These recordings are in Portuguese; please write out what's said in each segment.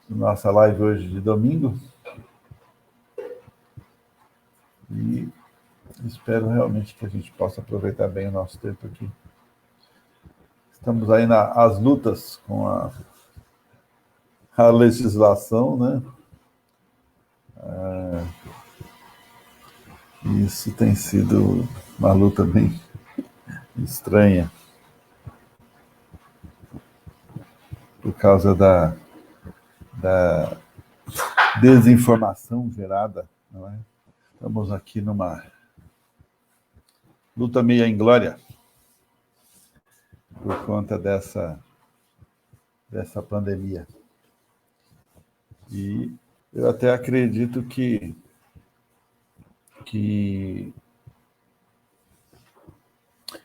nossa live hoje de domingo. E espero realmente que a gente possa aproveitar bem o nosso tempo aqui. Estamos aí nas lutas com a legislação, né? Isso tem sido uma luta bem estranha por causa da desinformação gerada, não é? Estamos aqui numa luta meio inglória por conta dessa pandemia. E eu até acredito que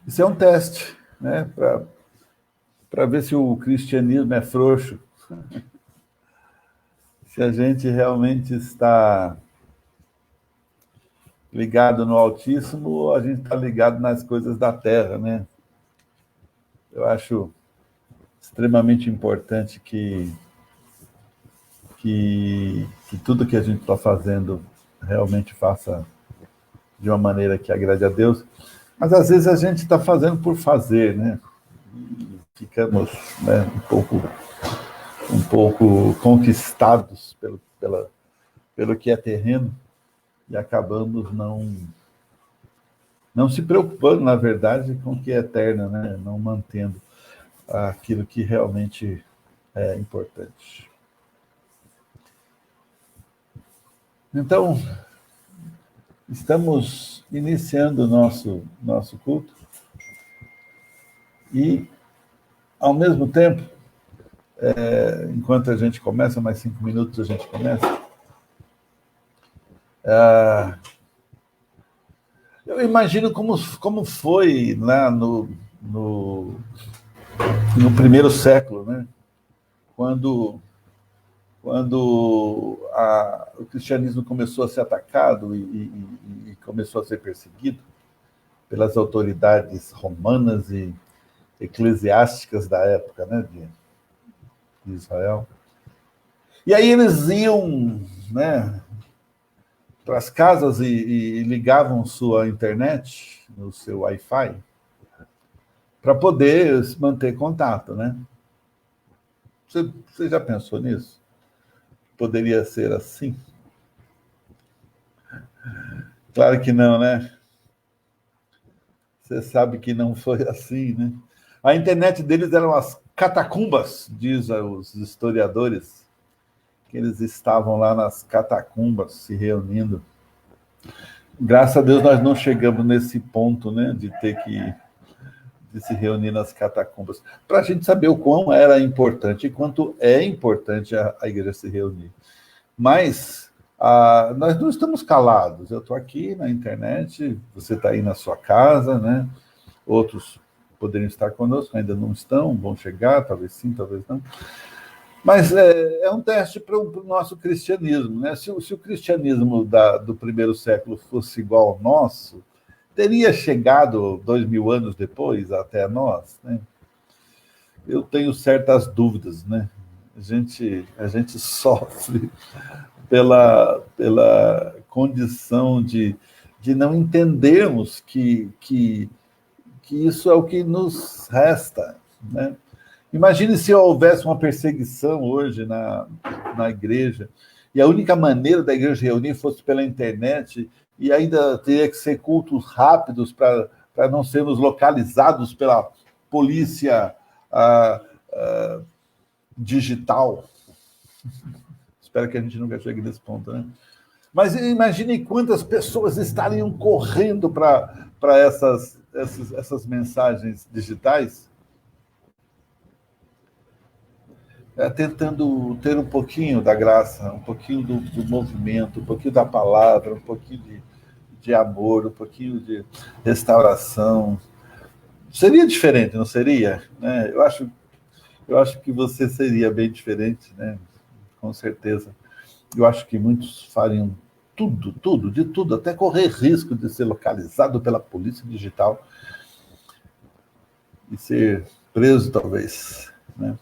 isso é um teste, né, para ver se o cristianismo é frouxo, se a gente realmente está ligado no Altíssimo ou a gente está ligado nas coisas da terra, né? Eu acho extremamente importante que tudo que a gente está fazendo realmente faça de uma maneira que agrade a Deus, mas às vezes a gente está fazendo por fazer, né? E ficamos, né, um pouco conquistados pelo que é terreno e acabamos não se preocupando, na verdade, com o que é eterno, né? Não mantendo aquilo que realmente é importante. Então, estamos iniciando o nosso culto e, ao mesmo tempo, enquanto a gente começa, mais 5 minutos a gente começa, eu imagino como foi lá no primeiro século, né? Quando o cristianismo começou a ser atacado e começou a ser perseguido pelas autoridades romanas e eclesiásticas da época, né, de Israel. E aí eles iam, né, para as casas e ligavam sua internet no seu Wi-Fi para poder manter contato, né? Você já pensou nisso? Poderia ser assim? Claro que não, né? Você sabe que não foi assim, né? A internet deles eram as catacumbas, diz os historiadores, que eles estavam lá nas catacumbas se reunindo. Graças a Deus nós não chegamos nesse ponto, né, de ter que se reunir nas catacumbas, para a gente saber o quão era importante e quanto é importante a igreja se reunir. Mas nós não estamos calados. Eu estou aqui na internet, você está aí na sua casa, né? Outros poderiam estar conosco, ainda não estão, vão chegar, talvez sim, talvez não. Mas é um teste para o nosso cristianismo, né? Se o cristianismo do primeiro século fosse igual ao nosso, teria chegado 2000 anos depois até nós, né? Eu tenho certas dúvidas, né? A gente sofre pela condição de não entendermos que isso é o que nos resta, né? Imagine se houvesse uma perseguição hoje na igreja e a única maneira da igreja reunir fosse pela internet e ainda teria que ser cultos rápidos para não sermos localizados pela polícia digital. Espero que a gente nunca chegue nesse ponto, né? Mas imagine quantas pessoas estariam correndo para essas mensagens digitais, tentando ter um pouquinho da graça, um pouquinho do movimento, um pouquinho da palavra, um pouquinho de amor, um pouquinho de restauração. Seria diferente, não seria? Né? Eu acho que você seria bem diferente, né? Com certeza. Eu acho que muitos fariam de tudo, até correr risco de ser localizado pela polícia digital e ser preso, talvez, né?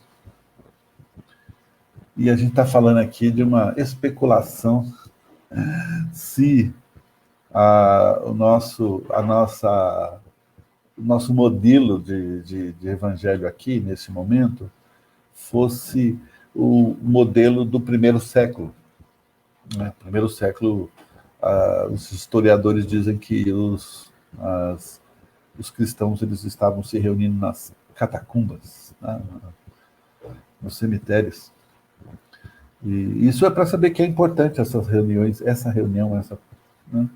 E a gente está falando aqui de uma especulação se o nosso modelo de evangelho aqui, nesse momento, fosse o modelo do primeiro século. Né? Primeiro século, os historiadores dizem que os cristãos eles estavam se reunindo nas catacumbas, né? Nos cemitérios. E isso é para saber que é importante essas reuniões, né?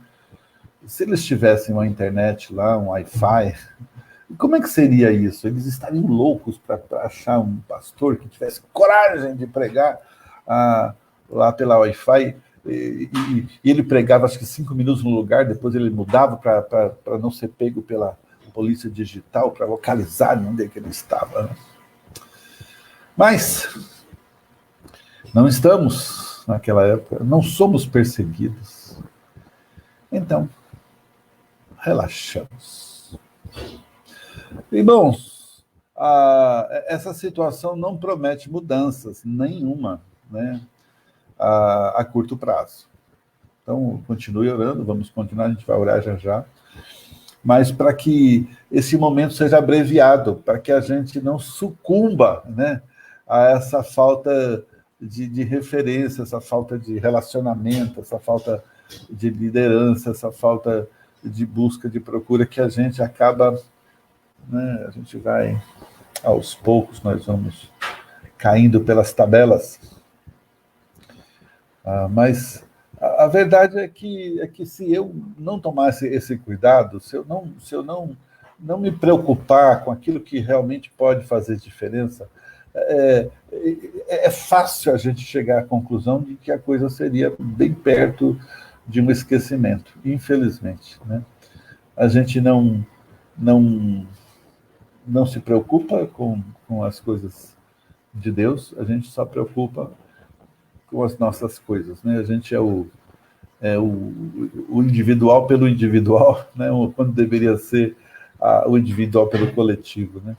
Se eles tivessem uma internet lá, um Wi-Fi, como é que seria isso? Eles estariam loucos para achar um pastor que tivesse coragem de pregar lá pela Wi-Fi, e ele pregava acho que 5 minutos no lugar, depois ele mudava para não ser pego pela polícia digital, para localizar onde é que ele estava. Né? Mas não estamos naquela época, não somos perseguidos. Então, relaxamos. Irmãos, essa situação não promete mudanças nenhuma, né, a curto prazo. Então, continue orando, vamos continuar, a gente vai orar já, mas para que esse momento seja abreviado, para que a gente não sucumba, né, a essa falta de referência, essa falta de relacionamento, essa falta de liderança, essa falta de busca, de procura, que a gente acaba, né, a gente vai, aos poucos, nós vamos caindo pelas tabelas. Mas a verdade é que se eu não tomasse esse cuidado, se eu não me preocupar com aquilo que realmente pode fazer diferença, é fácil a gente chegar à conclusão de que a coisa seria bem perto de um esquecimento, infelizmente. Né? A gente não se preocupa com as coisas de Deus, a gente só preocupa com as nossas coisas. Né? A gente é o individual pelo individual, né? Quando deveria ser o individual pelo coletivo. Né?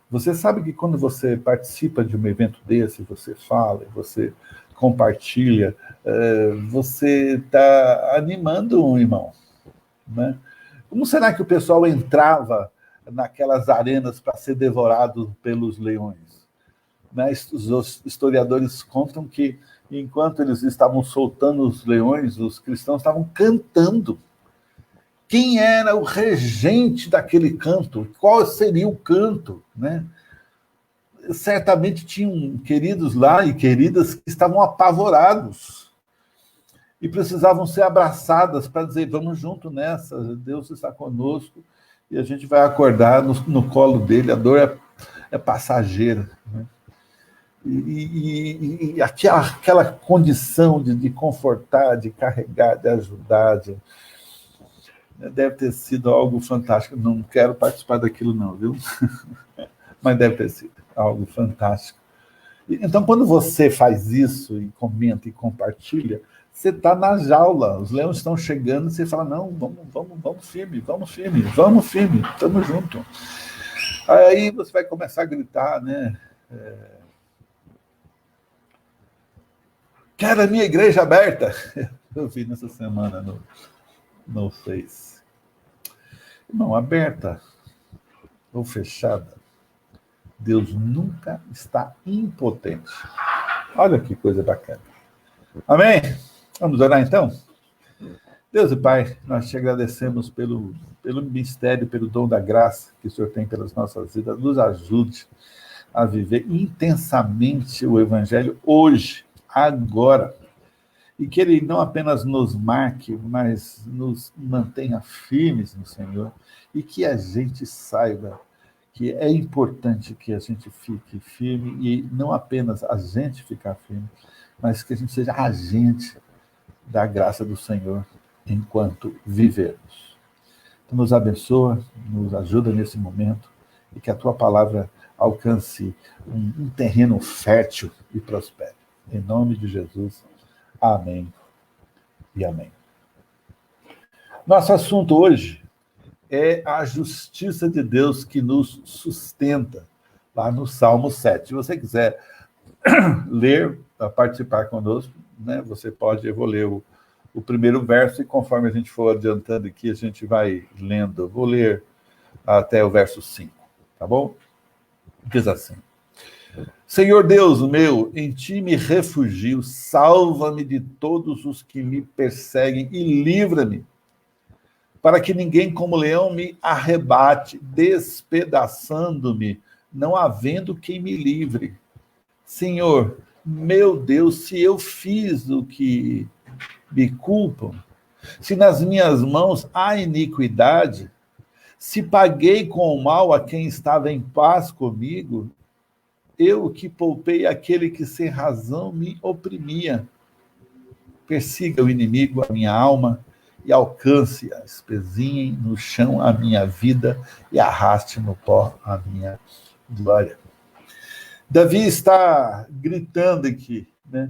Você sabe que quando você participa de um evento desse, você fala, você compartilha, você está animando um irmão. Né? Como será que o pessoal entrava naquelas arenas para ser devorado pelos leões? Né? Os historiadores contam que, enquanto eles estavam soltando os leões, os cristãos estavam cantando. Quem era o regente daquele canto? Qual seria o canto? Né? Certamente tinham queridos lá e queridas que estavam apavorados e precisavam ser abraçadas para dizer, vamos junto nessa, Deus está conosco e a gente vai acordar no colo dele, a dor é passageira. Né? E aquela condição de confortar, de carregar, de ajudar, deve ter sido algo fantástico. Não quero participar daquilo não, viu? Mas deve ter sido algo fantástico. Então, quando você faz isso e comenta e compartilha, você está na jaula, os leões estão chegando, você fala, não, vamos firme, estamos juntos. Aí você vai começar a gritar, né? Quero a minha igreja aberta. Eu vi nessa semana no Face. Não, aberta ou fechada, Deus nunca está impotente. Olha que coisa bacana. Amém? Vamos orar então? Deus e Pai, nós te agradecemos pelo mistério, pelo dom da graça que o Senhor tem pelas nossas vidas. Nos ajude a viver intensamente o Evangelho hoje, agora. E que Ele não apenas nos marque, mas nos mantenha firmes no Senhor. E que a gente saiba que é importante que a gente fique firme, e não apenas a gente ficar firme, mas que a gente seja agente da graça do Senhor enquanto vivermos. Então, nos abençoa, nos ajuda nesse momento, e que a Tua palavra alcance um terreno fértil e prospere. Em nome de Jesus, amém e amém. Nosso assunto hoje é a justiça de Deus que nos sustenta, lá no Salmo 7. Se você quiser ler, participar conosco, né? Você pode, eu vou ler o primeiro verso, e conforme a gente for adiantando aqui, a gente vai lendo. Eu vou ler até o verso 5, tá bom? Diz assim: Senhor Deus meu, em ti me refugio, salva-me de todos os que me perseguem e livra-me, para que ninguém como leão me arrebate, despedaçando-me, não havendo quem me livre. Senhor, meu Deus, se eu fiz o que me culpam, se nas minhas mãos há iniquidade, se paguei com o mal a quem estava em paz comigo, eu que poupei aquele que sem razão me oprimia. Persiga o inimigo a minha alma e alcance, espezinhe no chão a minha vida e arraste no pó a minha glória. Davi está gritando aqui, né?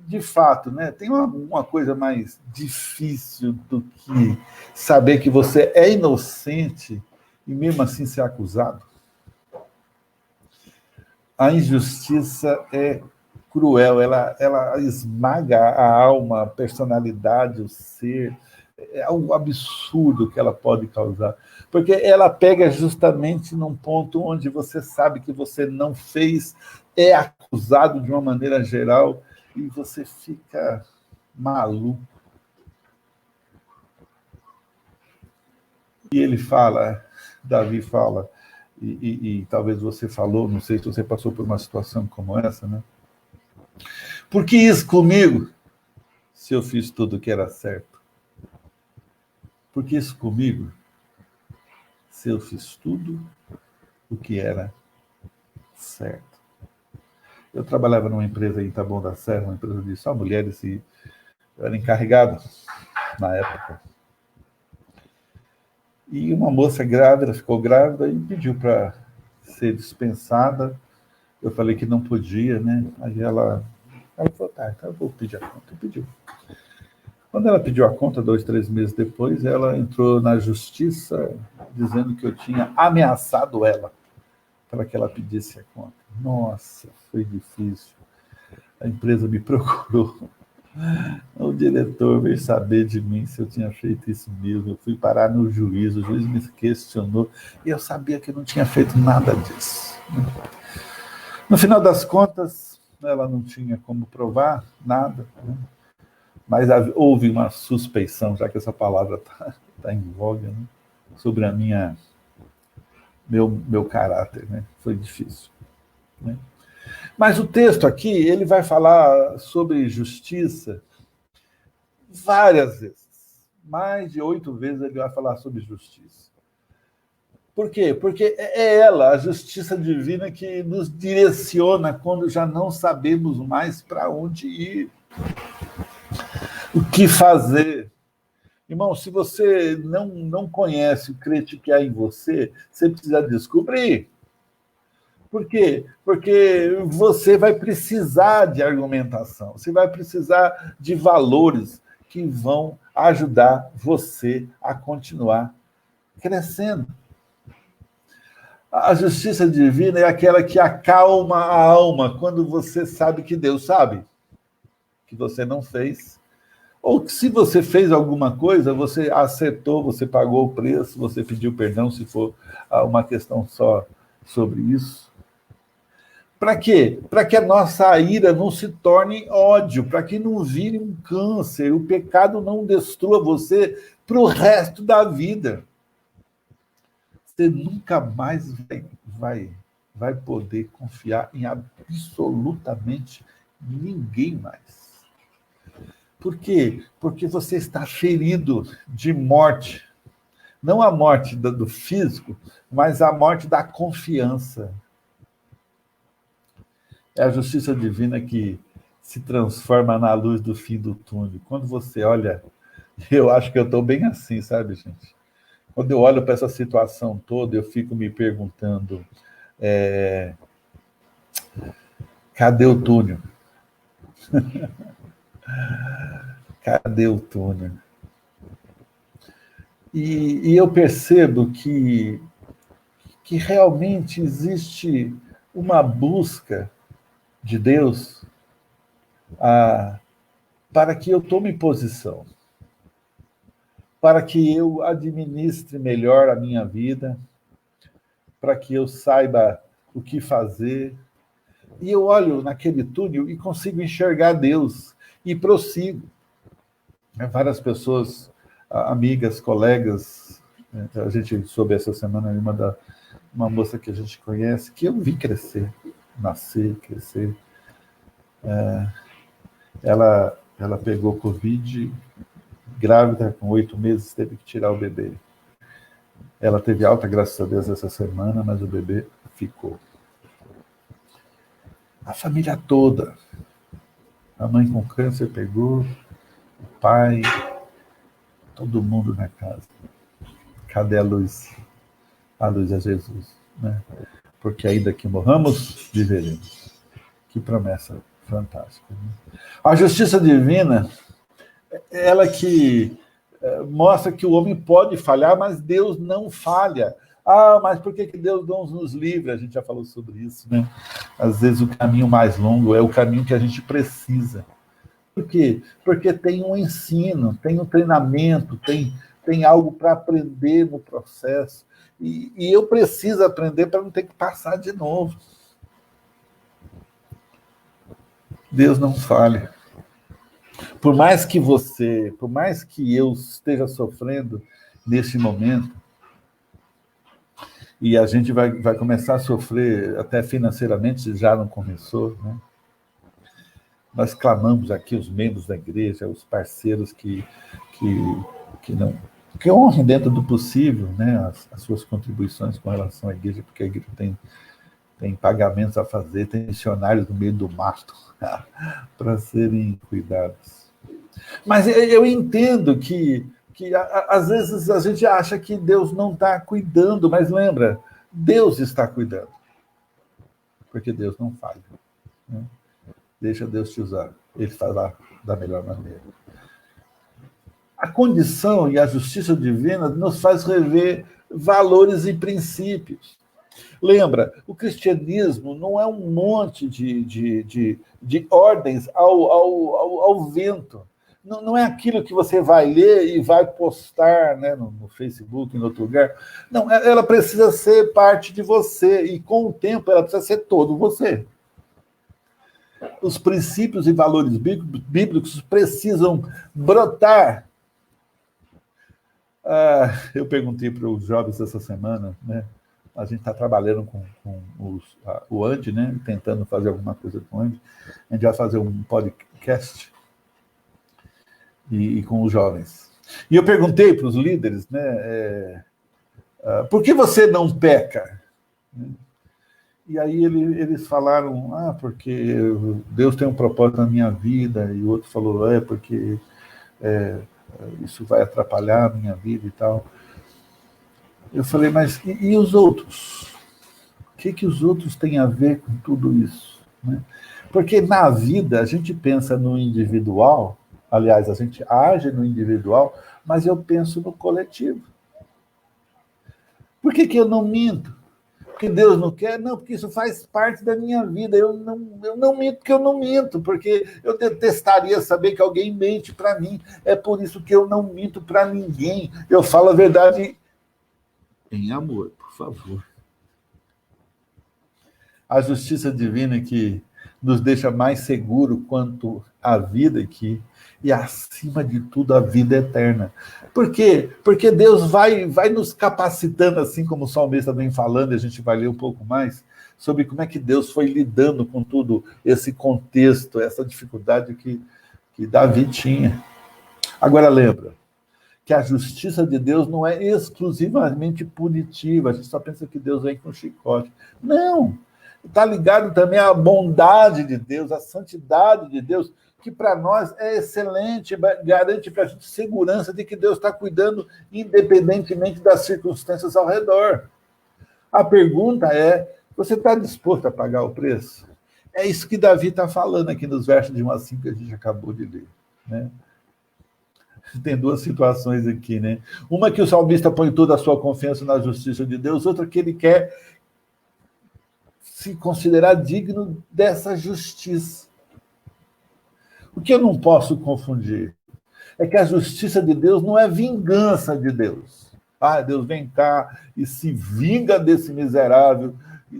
De fato, né? Tem uma coisa mais difícil do que saber que você é inocente e mesmo assim ser acusado. A injustiça é cruel, ela esmaga a alma, a personalidade, o ser. É algo absurdo que ela pode causar. Porque ela pega justamente num ponto onde você sabe que você não fez, é acusado de uma maneira geral, e você fica maluco. E ele fala, Davi fala, e talvez você falou, não sei se você passou por uma situação como essa, né? Por que isso comigo, se eu fiz tudo o que era certo? Por que isso comigo, se eu fiz tudo o que era certo? Eu trabalhava numa empresa em Taboão da Serra, uma empresa de só mulheres, e eu era encarregado na época. E uma moça grávida, ficou grávida e pediu para ser dispensada. Eu falei que não podia, né? Aí ela falou, tá, então eu vou pedir a conta. E pediu. Quando ela pediu a conta, 2, 3 meses depois, ela entrou na justiça dizendo que eu tinha ameaçado ela para que ela pedisse a conta. Nossa, foi difícil. A empresa me procurou. O diretor veio saber de mim se eu tinha feito isso mesmo. Eu fui parar no juiz, o juiz me questionou e eu sabia que eu não tinha feito nada disso. No final das contas, ela não tinha como provar nada, né? Mas houve uma suspeição, já que essa palavra tá em voga, né? Sobre meu caráter, né? Foi difícil, né? Mas o texto aqui, ele vai falar sobre justiça várias vezes. Mais de 8 vezes ele vai falar sobre justiça. Por quê? Porque é ela, a justiça divina, que nos direciona quando já não sabemos mais para onde ir, o que fazer. Irmão, se você não conhece o crente que há em você, você precisa descobrir. Por quê? Porque você vai precisar de argumentação, você vai precisar de valores que vão ajudar você a continuar crescendo. A justiça divina é aquela que acalma a alma quando você sabe que Deus sabe, que você não fez, ou que se você fez alguma coisa, você acertou, você pagou o preço, você pediu perdão, se for uma questão só sobre isso. Para quê? Para que a nossa ira não se torne ódio, para que não vire um câncer, o pecado não destrua você para o resto da vida. Você nunca mais vai poder confiar em absolutamente ninguém mais. Por quê? Porque você está ferido de morte. Não a morte do físico, mas a morte da confiança. É a justiça divina que se transforma na luz do fim do túnel. Quando você olha, eu acho que eu estou bem assim, sabe, gente? Quando eu olho para essa situação toda, eu fico me perguntando, cadê o túnel? Cadê o túnel? E eu percebo que realmente existe uma busca de Deus para que eu tome posição, para que eu administre melhor a minha vida, para que eu saiba o que fazer. E eu olho naquele túnel e consigo enxergar Deus e prossigo. Várias pessoas, amigas, colegas, a gente soube essa semana uma moça que a gente conhece, que eu vi crescer, nascer, crescer. Ela pegou Covid, grávida, com 8 meses, teve que tirar o bebê. Ela teve alta, graças a Deus, essa semana, mas o bebê ficou. A família toda. A mãe com câncer pegou, o pai, todo mundo na casa. Cadê a luz? A luz é Jesus, né? Porque ainda que morramos, viveremos. Que promessa fantástica. Né? A justiça divina, ela que mostra que o homem pode falhar, mas Deus não falha. Mas por que Deus não nos livra? A gente já falou sobre isso, né? Às vezes o caminho mais longo é o caminho que a gente precisa. Por quê? Porque tem um ensino, tem um treinamento, tem algo para aprender no processo. E eu preciso aprender para não ter que passar de novo. Deus não falha. Por mais que eu esteja sofrendo nesse momento, e a gente vai começar a sofrer até financeiramente, já não começou, né? Nós clamamos aqui, os membros da igreja, os parceiros que honrem dentro do possível, né, as suas contribuições com relação à igreja, porque a igreja tem pagamentos a fazer, tem missionários no meio do mato para serem cuidados. Mas eu entendo que às vezes a gente acha que Deus não está cuidando, mas lembra, Deus está cuidando. Porque Deus não falha. Né? Deixa Deus te usar. Ele fará da melhor maneira. A condição e a justiça divina nos faz rever valores e princípios. Lembra, o cristianismo não é um monte de ordens ao vento. Não é aquilo que você vai ler e vai postar, né, no Facebook, em outro lugar. Não, ela precisa ser parte de você, e com o tempo ela precisa ser todo você. Os princípios e valores bíblicos precisam brotar. Eu perguntei para os jovens essa semana, né? A gente está trabalhando com o AND, né? Tentando fazer alguma coisa com o AND. A gente vai fazer um podcast e com os jovens. E eu perguntei para os líderes, né? Por que você não peca? E aí eles falaram, porque Deus tem um propósito na minha vida, e o outro falou, porque isso vai atrapalhar a minha vida e tal. Eu falei, mas e os outros? O que os outros têm a ver com tudo isso? Né? Porque na vida a gente pensa no individual, aliás, a gente age no individual, mas eu penso no coletivo. Por que eu não minto? Porque Deus não quer? Não, porque isso faz parte da minha vida. Eu não minto porque eu não minto, porque eu detestaria saber que alguém mente para mim. É por isso que eu não minto para ninguém. Eu falo a verdade em amor, por favor. A justiça divina que nos deixa mais seguro quanto à vida aqui, e acima de tudo a vida eterna. Por quê? Porque Deus vai nos capacitando, assim como o salmista vem falando, e a gente vai ler um pouco mais, sobre como é que Deus foi lidando com tudo esse contexto, essa dificuldade que Davi tinha. Agora lembra, que a justiça de Deus não é exclusivamente punitiva, a gente só pensa que Deus vem com chicote. Não! Está ligado também à bondade de Deus, à santidade de Deus, que para nós é excelente, garante para a gente segurança de que Deus está cuidando independentemente das circunstâncias ao redor. A pergunta é, você está disposto a pagar o preço? É isso que Davi está falando aqui nos versos de 1 a 5 que a gente acabou de ler. Né? Tem duas situações aqui, né? Uma que o salmista põe toda a sua confiança na justiça de Deus, outra que ele quer se considerar digno dessa justiça. O que eu não posso confundir é que a justiça de Deus não é vingança de Deus. Ah, Deus vem cá e se vinga desse miserável,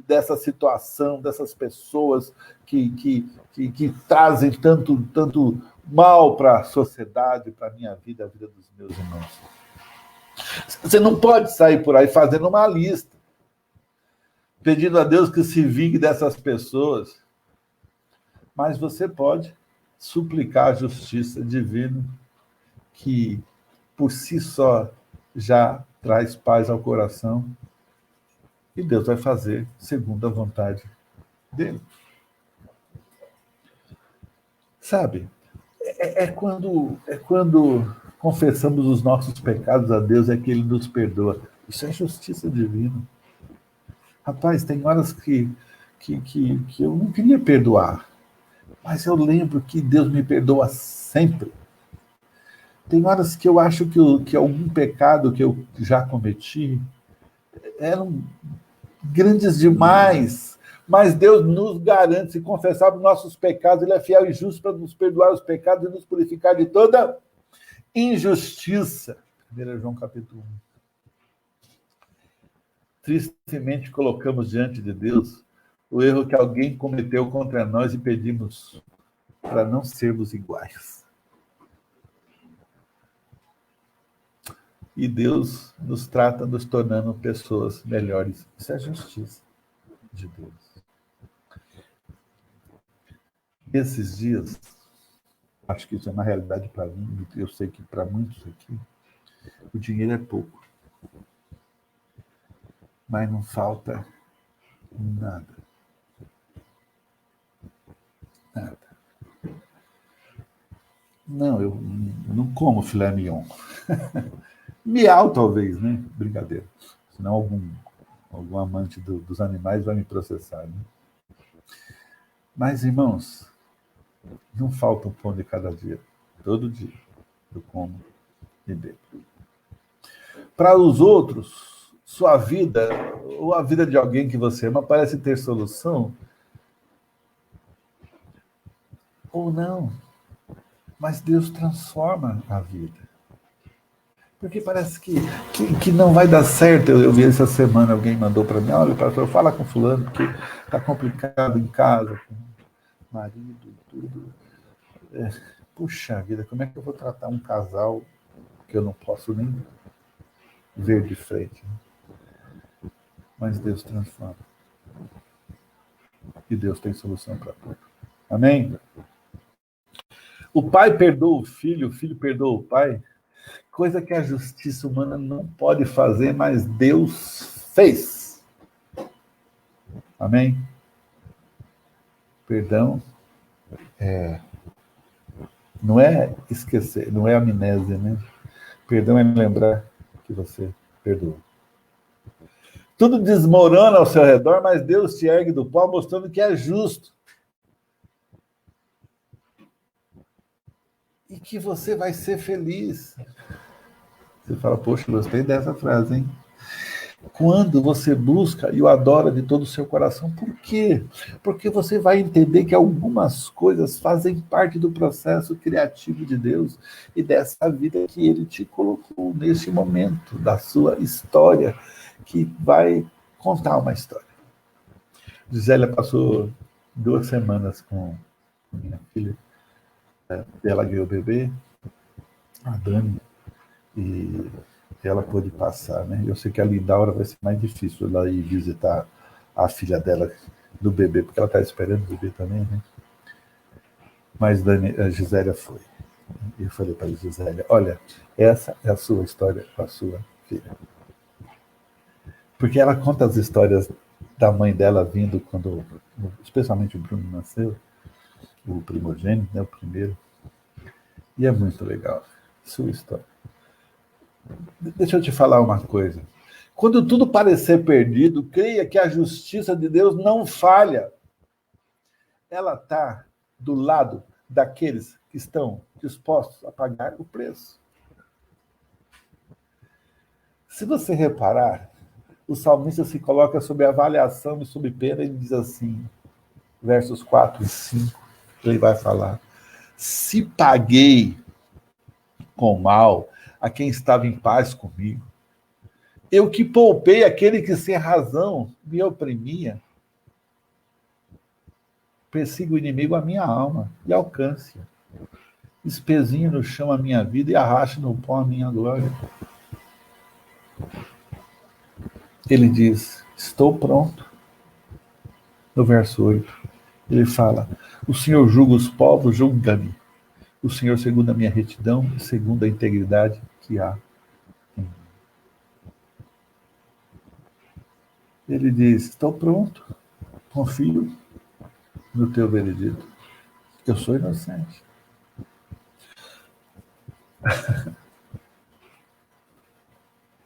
dessa situação, dessas pessoas que trazem tanto mal para a sociedade, para a minha vida, a vida dos meus irmãos. Você não pode sair por aí fazendo uma lista, pedindo a Deus que se vingue dessas pessoas, mas você pode suplicar a justiça divina, que por si só já traz paz ao coração, e Deus vai fazer segundo a vontade dele. Sabe, quando confessamos os nossos pecados a Deus, é que ele nos perdoa. Isso é justiça divina. Rapaz, tem horas que eu não queria perdoar, mas eu lembro que Deus me perdoa sempre. Tem horas que eu acho que algum pecado que eu já cometi eram grandes demais, mas Deus nos garante, se confessarmos nossos pecados, Ele é fiel e justo para nos perdoar os pecados e nos purificar de toda injustiça. 1 João capítulo 1. Tristemente colocamos diante de Deus o erro que alguém cometeu contra nós e pedimos para não sermos iguais. E Deus nos trata nos tornando pessoas melhores. Isso é justiça de Deus. Esses dias, acho que isso é uma realidade para mim, eu sei que para muitos aqui, o dinheiro é pouco. Mas não falta nada. Nada. Não, eu não como filé mignon. Miau, talvez, né? Brincadeira. Senão algum amante dos animais vai me processar, né? Mas, irmãos, não falta um pão de cada dia. Todo dia eu como e bebo. Para os outros, sua vida, ou a vida de alguém que você ama, parece ter solução. Ou não. Mas Deus transforma a vida. Porque parece que não vai dar certo. Eu vi essa semana, alguém mandou para mim, olha, pastor, fala com fulano, porque está complicado em casa, com marido, tudo. Puxa vida, como é que eu vou tratar um casal que eu não posso nem ver de frente? Mas Deus transforma. E Deus tem solução para tudo. Amém? O pai perdoa o filho perdoa o pai, coisa que a justiça humana não pode fazer, mas Deus fez. Amém? Perdão não é esquecer, não é amnésia, né? Perdão é lembrar que você perdoou. Tudo desmorona ao seu redor, mas Deus te ergue do pó, mostrando que é justo. E que você vai ser feliz. Você fala, poxa, gostei dessa frase, hein? Quando você busca e o adora de todo o seu coração. Por quê? Porque você vai entender que algumas coisas fazem parte do processo criativo de Deus e dessa vida que Ele te colocou neste momento da sua história, que vai contar uma história. Gisélia passou 2 semanas com minha filha. Ela ganhou o bebê, a Dani, e ela pôde passar, né? Eu sei que a Lindaura vai ser mais difícil ela ir visitar a filha dela do bebê, porque ela está esperando o bebê também, né? Mas a Gisélia foi. E eu falei para a Gisélia, olha, essa é a sua história com a sua filha. Porque ela conta as histórias da mãe dela vindo quando, especialmente o Bruno nasceu, o primogênito, né, o primeiro. E é muito legal sua história. Deixa eu te falar uma coisa. Quando tudo parecer perdido, creia que a justiça de Deus não falha. Ela está do lado daqueles que estão dispostos a pagar o preço. Se você reparar, o salmista se coloca sob avaliação e sob pena, ele diz assim, versos 4 e 5, ele vai falar: se paguei com mal a quem estava em paz comigo, eu que poupei aquele que sem razão me oprimia, persiga o inimigo a minha alma e alcance-a. Espezinho no chão a minha vida e arraste no pó a minha glória. Ele diz, estou pronto. No verso 8, ele fala, o Senhor julga os povos, julga-me. O Senhor segundo a minha retidão e segundo a integridade que há em mim. Ele diz, estou pronto, confio no teu veredito. Eu sou inocente.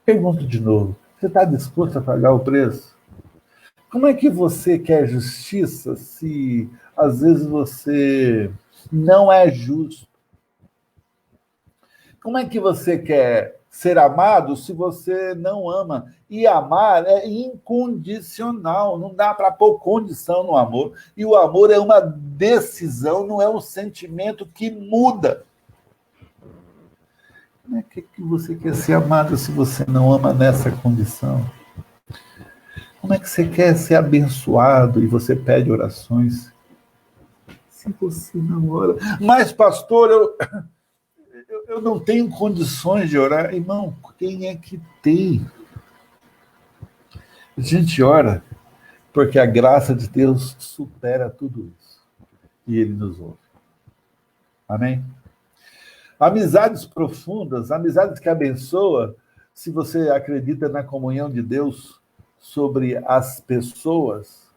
Pergunto de novo, você está disposto a pagar o preço? Como é que você quer justiça se às vezes você não é justo? Como é que você quer ser amado se você não ama? E amar é incondicional, não dá para pôr condição no amor. E o amor é uma decisão, não é um sentimento que muda. Como é que você quer ser amado se você não ama nessa condição? Como é que você quer ser abençoado e você pede orações se você não ora? Mas, pastor, eu não tenho condições de orar. Irmão, quem é que tem? A gente ora porque a graça de Deus supera tudo isso. E Ele nos ouve. Amém? Amizades profundas, amizades que abençoam, se você acredita na comunhão de Deus sobre as pessoas,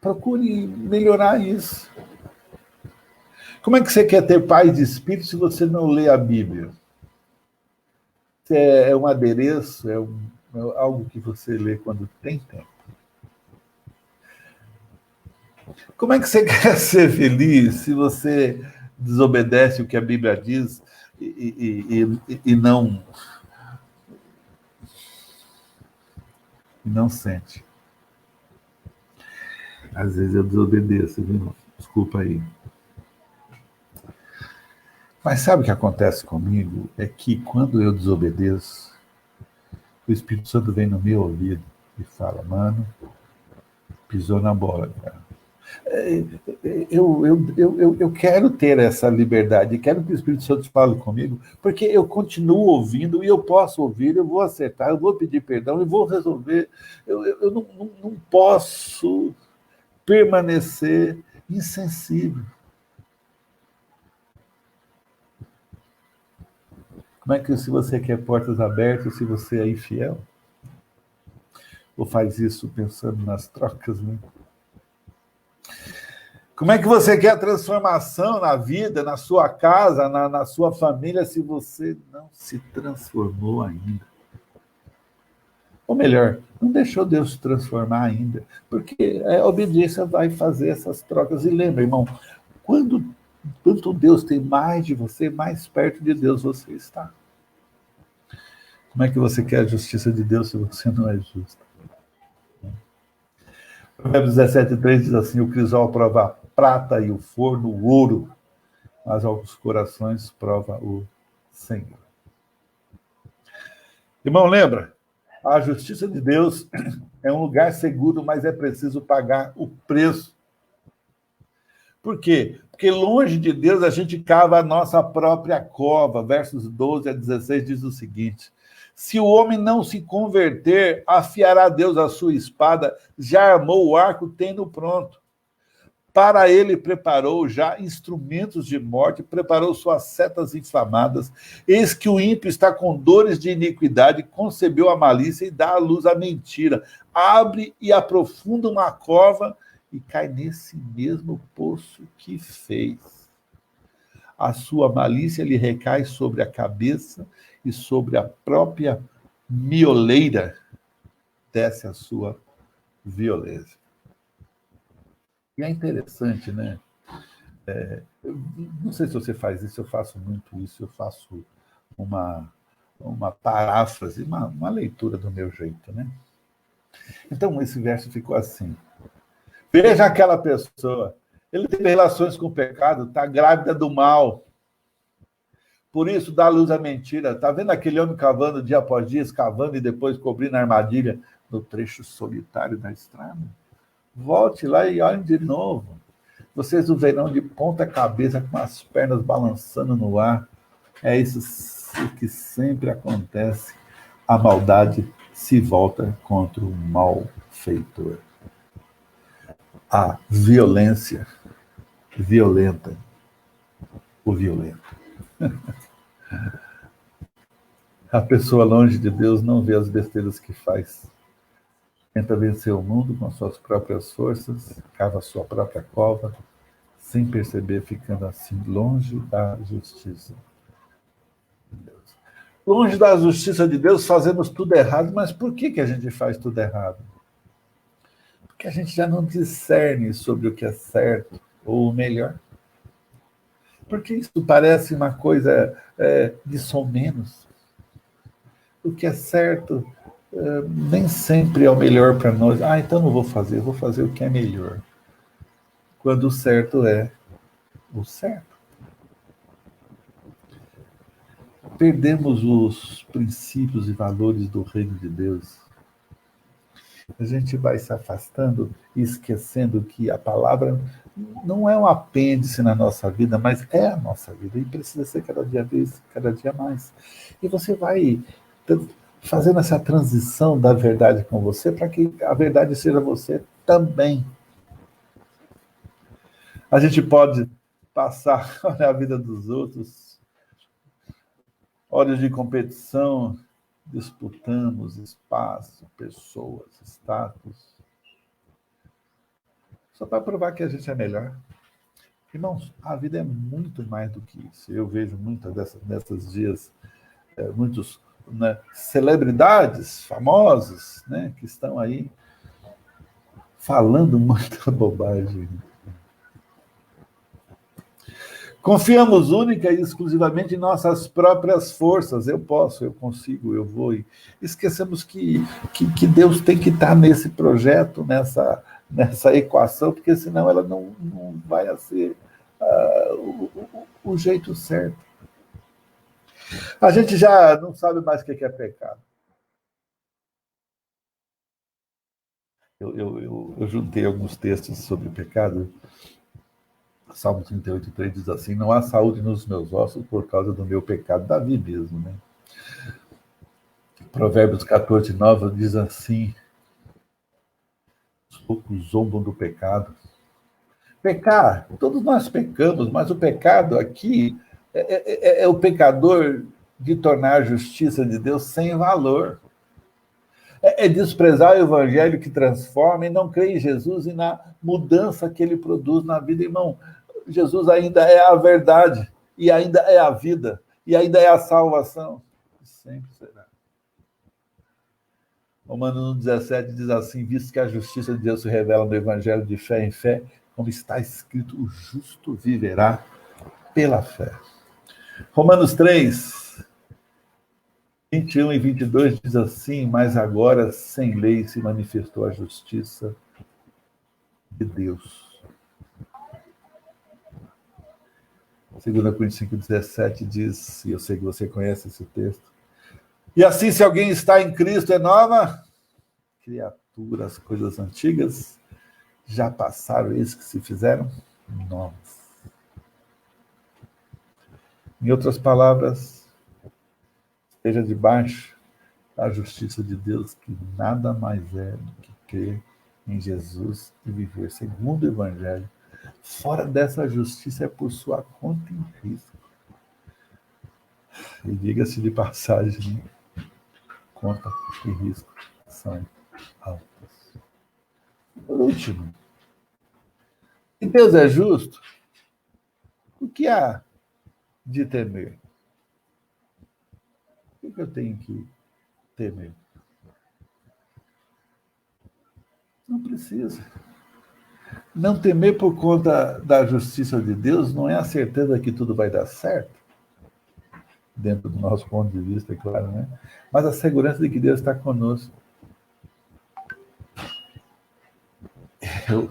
procure melhorar isso. Como é que você quer ter paz de espírito se você não lê a Bíblia? É um adereço, é algo que você lê quando tem tempo. Como é que você quer ser feliz se você desobedece o que a Bíblia diz e não sente? Às vezes eu desobedeço, viu? Desculpa aí. Mas sabe o que acontece comigo? É que quando eu desobedeço, o Espírito Santo vem no meu ouvido e fala, mano, pisou na bola, cara. Eu quero ter essa liberdade, quero que o Espírito Santo fale comigo, porque eu continuo ouvindo e eu posso ouvir, eu vou acertar, eu vou pedir perdão, eu vou resolver. Eu não posso permanecer insensível. Como é que se você quer portas abertas, se você é infiel? Ou faz isso pensando nas trocas, né? Como é que você quer a transformação na vida, na sua casa, na sua família, se você não se transformou ainda? Ou melhor, não deixou Deus se transformar ainda, porque a obediência vai fazer essas trocas. E lembra, irmão, quanto Deus tem mais de você, mais perto de Deus você está. Como é que você quer a justiça de Deus se você não é justo? Provérbios 17:3 diz assim, o crisol prova a prata e o forno o ouro, mas aos corações prova o Senhor. Irmão, lembra? A justiça de Deus é um lugar seguro, mas é preciso pagar o preço. Por quê? Porque longe de Deus a gente cava a nossa própria cova. Versos 12 a 16 diz o seguinte, se o homem não se converter, afiará Deus a sua espada, já armou o arco, tendo pronto. Para ele preparou já instrumentos de morte, preparou suas setas inflamadas. Eis que o ímpio está com dores de iniquidade, concebeu a malícia e dá à luz a mentira. Abre e aprofunda uma cova e cai nesse mesmo poço que fez. A sua malícia lhe recai sobre a cabeça e sobre a própria mioleira desce a sua violência. E é interessante, né? Não sei se você faz isso, eu faço muito isso, eu faço uma uma paráfrase, uma leitura do meu jeito, né? Então, esse verso ficou assim. Veja aquela pessoa, ele teve relações com o pecado, está grávida do mal. Por isso dá luz à mentira. Está vendo aquele homem cavando dia após dia, escavando e depois cobrindo a armadilha no trecho solitário da estrada? Volte lá e olhem de novo. Vocês o verão de ponta cabeça, com as pernas balançando no ar. É isso que sempre acontece. A maldade se volta contra o malfeitor. A violência violenta o violento. A pessoa longe de Deus não vê as besteiras que faz. Tenta vencer o mundo com suas próprias forças, cava sua própria cova, sem perceber, ficando assim longe da justiça de Deus. Longe da justiça de Deus, fazemos tudo errado, mas por que a gente faz tudo errado? Porque a gente já não discerne sobre o que é certo, ou melhor, porque isso parece uma coisa de somenos. O que é certo nem sempre é o melhor para nós. Então não vou fazer, vou fazer o que é melhor. Quando o certo é o certo. Perdemos os princípios e valores do reino de Deus. A gente vai se afastando e esquecendo que a palavra não é um apêndice na nossa vida, mas é a nossa vida e precisa ser cada dia mais. E você vai fazendo essa transição da verdade com você para que a verdade seja você também. A gente pode passar a vida dos outros, olhos de competição, disputamos espaço, pessoas, status, só para provar que a gente é melhor. Irmãos, a vida é muito mais do que isso. Eu vejo muitas desses dias, muitos celebridades famosas, que estão aí falando muita bobagem. Confiamos única e exclusivamente em nossas próprias forças. Eu posso, eu consigo, eu vou. E esquecemos que Deus tem que estar nesse projeto, nessa equação, porque senão ela não vai ser o jeito certo. A gente já não sabe mais o que é pecado. Eu juntei alguns textos sobre pecado. Salmo 38:3 diz assim: não há saúde nos meus ossos por causa do meu pecado. Davi mesmo, né? Provérbios 14:9 diz assim: os poucos zombam do pecado. Pecar, todos nós pecamos, mas o pecado aqui é o pecador de tornar a justiça de Deus sem valor. É desprezar o evangelho que transforma e não crer em Jesus e na mudança que ele produz na vida. Irmão, Jesus ainda é a verdade, e ainda é a vida, e ainda é a salvação. Sempre será. Romanos 1,17 diz assim: visto que a justiça de Deus se revela no evangelho de fé em fé, como está escrito, o justo viverá pela fé. Romanos 3, 21 e 22 diz assim: mas agora sem lei se manifestou a justiça de Deus. 2 Coríntios 5,17 diz, e eu sei que você conhece esse texto: e assim, se alguém está em Cristo, é nova criatura, as coisas antigas já passaram, eis que se fizeram novas. Em outras palavras, esteja debaixo da justiça de Deus, que nada mais é do que crer em Jesus e viver segundo o Evangelho. Fora dessa justiça é por sua conta em risco. E diga-se de passagem, conta e risco são altas. Por último, se Deus é justo, o que há de temer? O que eu tenho que temer? Não precisa. Não temer por conta da justiça de Deus não é a certeza que tudo vai dar certo. dentro do nosso ponto de vista, é claro, né? Mas a segurança de que Deus está conosco.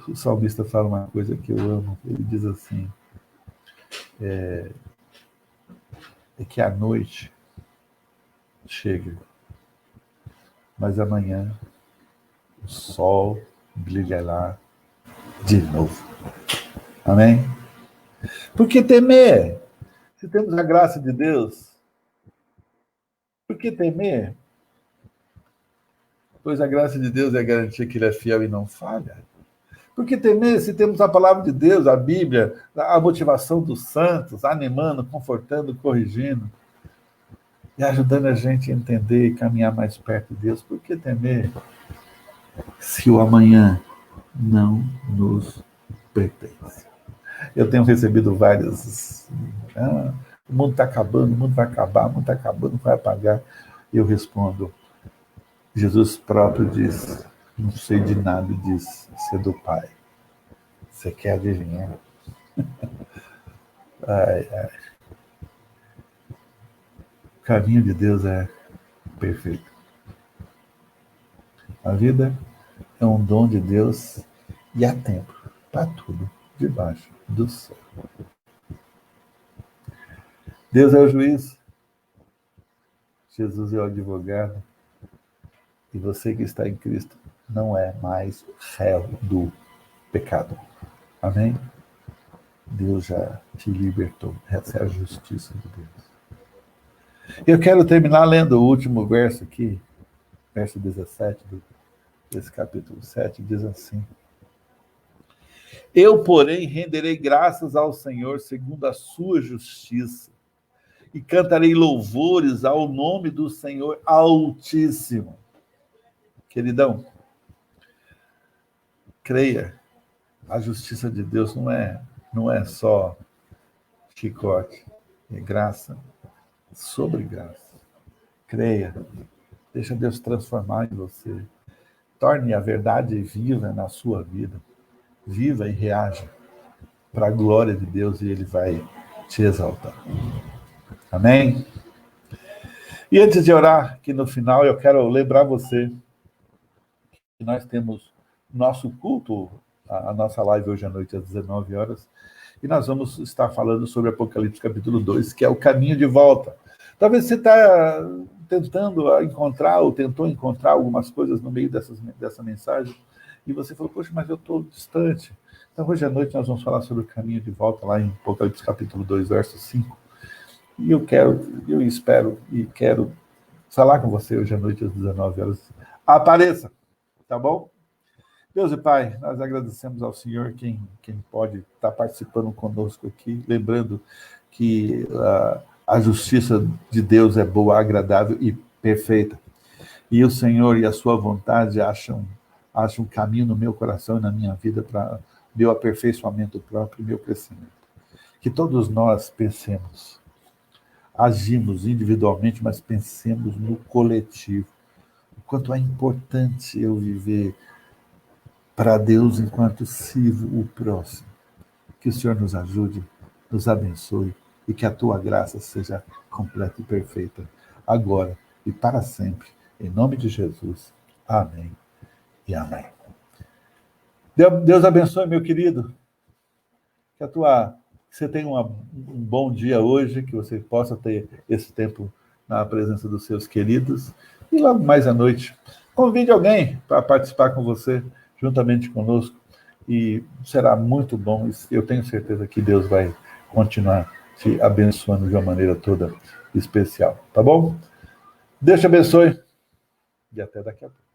O salmista fala uma coisa que eu amo, ele diz assim, é que a noite chega, mas amanhã o sol brilhará de novo. Amém? Por que temer? Se temos a graça de Deus, por que temer? Pois a graça de Deus é a garantia que Ele é fiel e não falha. Por que temer se temos a palavra de Deus, a Bíblia, a motivação dos santos, animando, confortando, corrigindo e ajudando a gente a entender e caminhar mais perto de Deus? Por que temer se o amanhã não nos pertence? Eu tenho recebido várias... o mundo está acabando, o mundo vai acabar, o mundo está acabando, vai apagar. Eu respondo, Jesus próprio diz, não sei de nada, diz, ser do Pai. Você quer adivinhar? Ai, ai. O caminho de Deus é perfeito. A vida é um dom de Deus e há tempo para tudo debaixo do céu. Deus é o juiz, Jesus é o advogado, e você que está em Cristo não é mais réu do pecado. Amém? Deus já te libertou. Essa é a justiça de Deus. Eu quero terminar lendo o último verso aqui, verso 17 desse capítulo 7, diz assim: Eu, porém, renderei graças ao Senhor segundo a sua justiça, e cantarei louvores ao nome do Senhor Altíssimo. Queridão, creia, a justiça de Deus não é só chicote, é graça sobre graça. Creia, deixa Deus transformar em você. Torne a verdade viva na sua vida. Viva e reaja para a glória de Deus e Ele vai te exaltar. Amém? E antes de orar, aqui no final, eu quero lembrar você que nós temos nosso culto, a nossa live hoje à noite às 19 horas, e nós vamos estar falando sobre Apocalipse capítulo 2, que é o caminho de volta. Talvez você está tentando encontrar, ou tentou encontrar algumas coisas no meio dessa mensagem, e você falou, poxa, mas eu estou distante. Então, hoje à noite nós vamos falar sobre o caminho de volta, lá em Apocalipse capítulo 2, verso 5. E eu espero e quero falar com você hoje à noite às 19 horas. Apareça, tá bom? Deus e Pai, nós agradecemos ao Senhor quem pode estar participando conosco aqui, lembrando que a justiça de Deus é boa, agradável e perfeita. E o Senhor e a sua vontade acham um caminho no meu coração e na minha vida para meu aperfeiçoamento próprio e meu crescimento. Que todos nós pensemos, agimos individualmente, mas pensemos no coletivo. O quanto é importante eu viver para Deus enquanto sirvo o próximo. Que o Senhor nos ajude, nos abençoe e que a tua graça seja completa e perfeita, agora e para sempre. Em nome de Jesus. Amém e amém. Deus abençoe, meu querido. Que você tenha um bom dia hoje, que você possa ter esse tempo na presença dos seus queridos. E logo mais à noite, convide alguém para participar com você, juntamente conosco, e será muito bom. Eu tenho certeza que Deus vai continuar te abençoando de uma maneira toda especial. Tá bom? Deus te abençoe e até daqui a pouco.